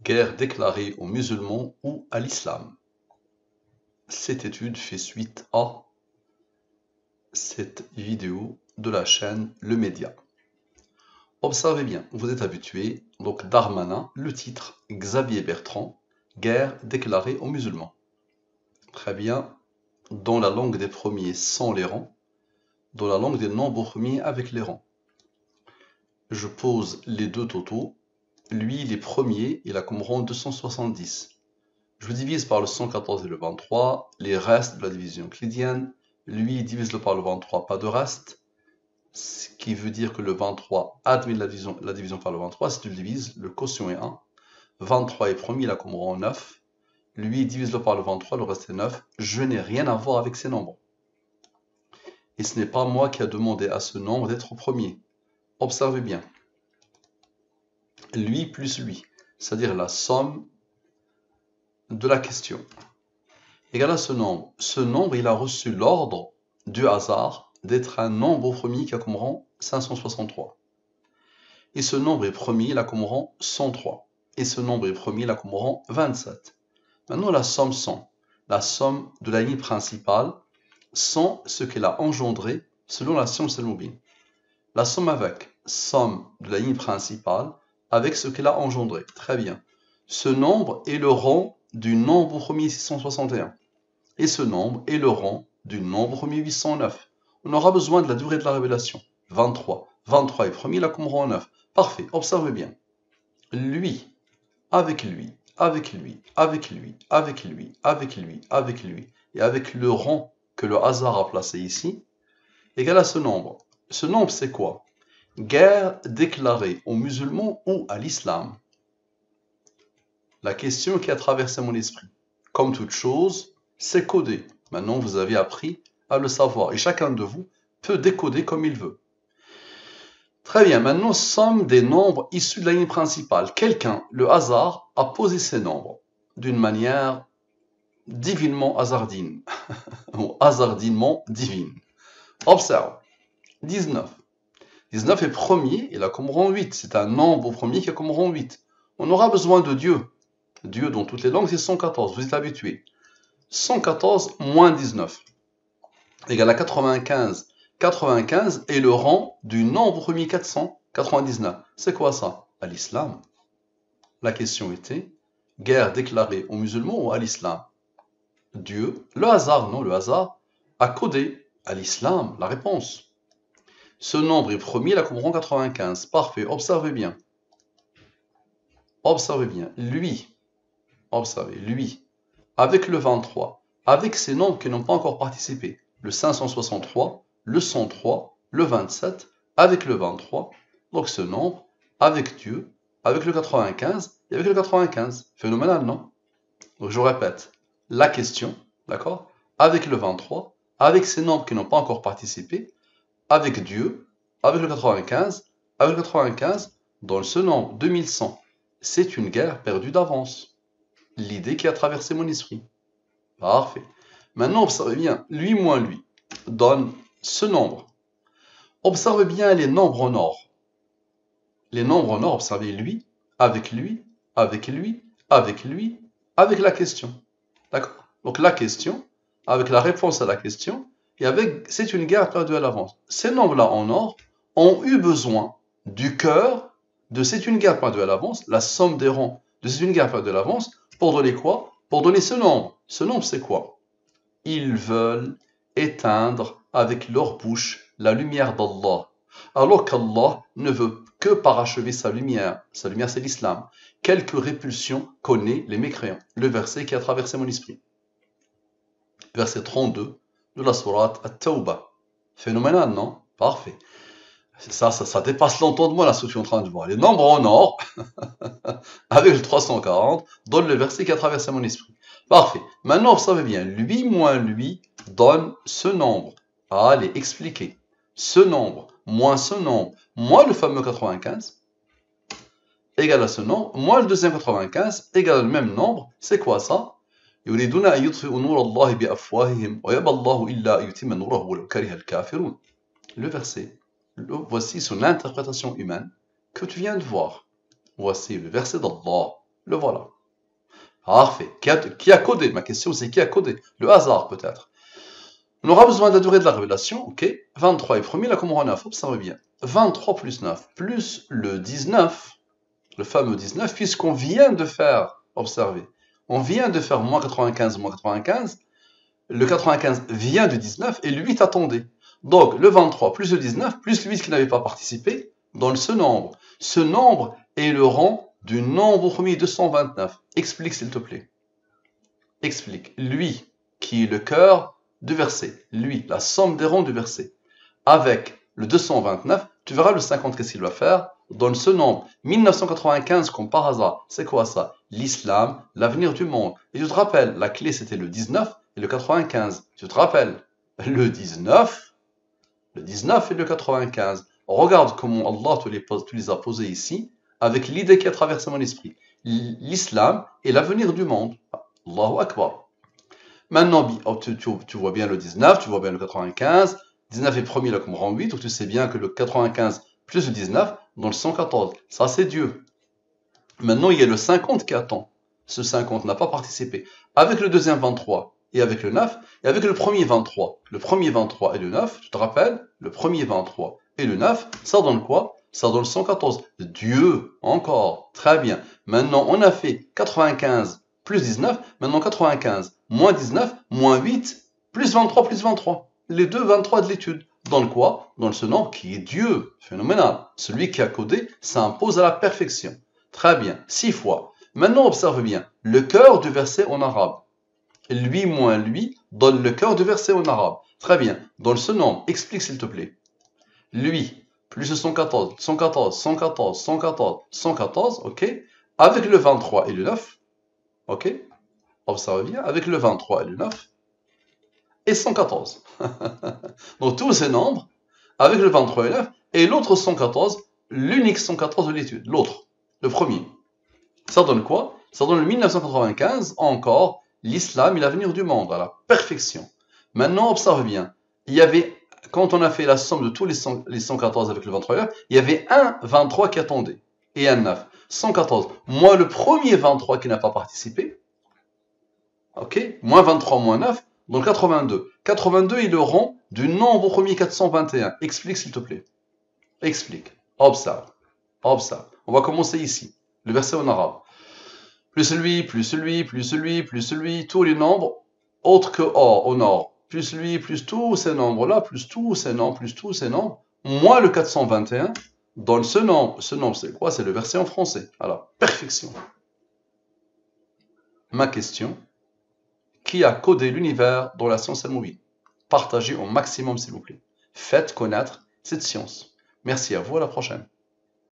Guerre déclarée aux musulmans ou à l'islam. Cette étude fait suite à cette vidéo de la chaîne Le Média. Observez bien, vous êtes habitués, donc Darmanin, le titre, Xavier Bertrand, guerre déclarée aux musulmans. Très bien, dans la langue des premiers sans les rangs, dans la langue des nombres premiers avec les rangs. Je pose les deux totaux. Lui, les premiers, il a comme rang 270. Je le divise par le 114 et le 23, les restes de la division euclidienne. Lui, divise-le par le 23, pas de reste. Ce qui veut dire que le 23 admet la division par le 23. Si tu le divises, le quotient est 1. 23 est premier, il a comme rang 9. Lui, divise-le par le 23, le reste est 9. Je n'ai rien à voir avec ces nombres. Et ce n'est pas moi qui a demandé à ce nombre d'être premier. Observez bien. Lui plus lui, c'est-à-dire la somme de la question, égale à ce nombre. Ce nombre, il a reçu l'ordre du hasard d'être un nombre premier qui a comme rang 563. Et ce nombre est premier, il a comme rang 103. Et ce nombre est premier, il a comme rang 27. Maintenant, la somme 100, la somme de la ligne principale, sans ce qu'elle a engendré selon la science al-Mubin. La somme avec, somme de la ligne principale, avec ce qu'elle a engendré. Très bien. Ce nombre est le rang du nombre premier 661. Et ce nombre est le rang du nombre premier 809. On aura besoin de la durée de la révélation. 23. 23 est premier, il a comme rang 9. Parfait, observez bien. Lui, avec lui, avec lui, avec lui, avec lui, avec lui, avec lui, et avec le rang que le hasard a placé ici, égale à ce nombre. Ce nombre, c'est quoi? Guerre déclarée aux musulmans ou à l'islam. La question qui a traversé mon esprit. Comme toute chose, c'est codé. Maintenant, vous avez appris à le savoir. Et chacun de vous peut décoder comme il veut. Très bien, maintenant, somme des nombres issus de la ligne principale. Quelqu'un, le hasard, a posé ces nombres d'une manière divinement hasardine. Ou hasardinement divine. Observe. 19. 19 est premier, il a comme rang 8. C'est un nombre premier qui a comme rang 8. On aura besoin de Dieu. Dieu, dans toutes les langues, c'est 114. Vous êtes habitués. 114 moins 19 égale à 95. 95 est le rang du nombre premier 499. C'est quoi ça? À l'islam. La question était, guerre déclarée aux musulmans ou à l'islam? Dieu, le hasard, non, le hasard a codé à l'islam la réponse. Ce nombre est premier, il a comme rang 95. Parfait, observez bien. Observez bien. Lui, observez, lui, avec le 23, avec ces nombres qui n'ont pas encore participé, le 563, le 103, le 27, avec le 23, donc ce nombre, avec Dieu, avec le 95 et avec le 95. Phénoménal, non? Donc je répète, la question, d'accord? Avec le 23, avec ces nombres qui n'ont pas encore participé, avec Dieu, avec le 95, avec le 95, dans ce nombre 2100. C'est une guerre perdue d'avance. L'idée qui a traversé mon esprit. Parfait. Maintenant, observez bien, lui moins lui donne ce nombre. Observez bien les nombres en or. Les nombres en or, observez lui, avec lui, avec lui, avec lui, avec la question. D'accord? Donc la question, avec la réponse à la question, et avec, c'est une guerre perdue à l'avance. Ces nombres-là en or ont eu besoin du cœur de c'est une guerre perdue à l'avance, la somme des rangs de c'est une guerre perdue à l'avance, pour donner quoi? Pour donner ce nombre. Ce nombre, c'est quoi? Ils veulent éteindre avec leur bouche la lumière d'Allah, alors qu'Allah ne veut que parachever sa lumière. Sa lumière, c'est l'islam. Quelques répulsions connaît les mécréants. Le verset qui a traversé mon esprit. Verset 32 de la sourate At-Tawbah. Phénoménal, non? Parfait. Ça dépasse l'entendement, là, ce que je suis en train de voir. Les nombres en or, avec le 340, donne le verset qui a traversé mon esprit. Parfait. Maintenant, vous savez bien, lui moins lui donne ce nombre. Allez, expliquez. Ce nombre moins ce nombre, moins le fameux 95, égale à ce nombre, moins le deuxième 95, égale le même nombre. C'est quoi ça? يريدون أن يطفئوا نور الله بأفواههم ويأبى الله إلا أن يتم نوره ولو كره الكافرون. Le verset. Voici son interprétation humaine que tu viens de voir. Voici le verset d'Allah. Le voilà. Parfait. Qui a codé? Ma question c'est qui a codé? Le hasard peut-être. On aura besoin de la durée de la révélation. Ok. 23 est premier, là comme on a 9. Observez bien. 23 plus 9 plus le 19, le fameux 19, puisqu'on vient de faire, observez, on vient de faire moins 95, moins 95. Le 95 vient du 19 et le 8 attendait. Donc le 23 plus le 19 plus le 8 qui n'avait pas participé donne ce nombre. Ce nombre est le rang du nombre premier 229. Explique s'il te plaît. Explique. Lui qui est le cœur du verset. Lui, la somme des rangs du verset. Avec le 229, tu verras le 50 qu'est-ce qu'il va faire. Donne ce nombre. 1995 comme par hasard. C'est quoi ça? L'islam, l'avenir du monde. Et tu te rappelles, la clé c'était le 19 et le 95. Tu te rappelles? Le 19 et le 95. Regarde comment Allah te les a posés ici, avec l'idée qui a traversé mon esprit. L'islam est l'avenir du monde. Allahu Akbar. Maintenant, tu vois bien le 19, tu vois bien le 95. 19 est premier là comme rang 8, donc tu sais bien que le 95 plus le 19 donne le 114. Ça, c'est Dieu. Maintenant, il y a le 50 qui attend. Ce 50 n'a pas participé. Avec le deuxième 23 et avec le 9, et avec le premier 23. Le premier 23 et le 9, tu te rappelles? Le premier 23 et le 9, ça donne quoi? Ça donne 114. Dieu, encore. Très bien. Maintenant, on a fait 95 plus 19. Maintenant, 95 moins 19 moins 8 plus 23 plus 23. Les deux 23 de l'étude. Dans quoi? Dans ce nombre qui est Dieu. Phénoménal. Celui qui a codé s'impose à la perfection. Très bien. 6 fois. Maintenant, observe bien. Le cœur du verset en arabe. Lui moins lui donne le cœur du verset en arabe. Très bien. Dans ce nombre, explique s'il te plaît. Lui, plus le 114, 114, 114, 114, 114, ok? Avec le 23 et le 9, ok? Observe bien, avec le 23 et le 9, et 114. Donc tous ces nombres, avec le 23 et le 9, et l'autre 114, l'unique 114 de l'étude, l'autre, le premier. Ça donne quoi? Ça donne le 1995, encore, l'islam et l'avenir du monde, à la perfection. Maintenant, observe bien, il y avait, quand on a fait la somme de tous les 114 avec le 23, il y avait un 23 qui attendait, et un 9. 114, moins le premier 23 qui n'a pas participé, ok, moins 23, moins 9, donc 82. 82 est le rang du nombre premier 421. Explique s'il te plaît. Explique. Observe. Observe. On va commencer ici. Le verset en arabe. Plus celui, plus celui, plus celui, plus celui, tous les nombres autres que or, au nord. Plus lui, plus tous ces nombres-là, plus tous ces nombres, plus tous ces nombres, moins le 421, donne ce nombre. Ce nombre, c'est quoi? C'est le verset en français. À la perfection. Ma question. Qui a codé l'univers dans la science al-Moubine? Partagez au maximum, s'il vous plaît. Faites connaître cette science. Merci à vous, à la prochaine.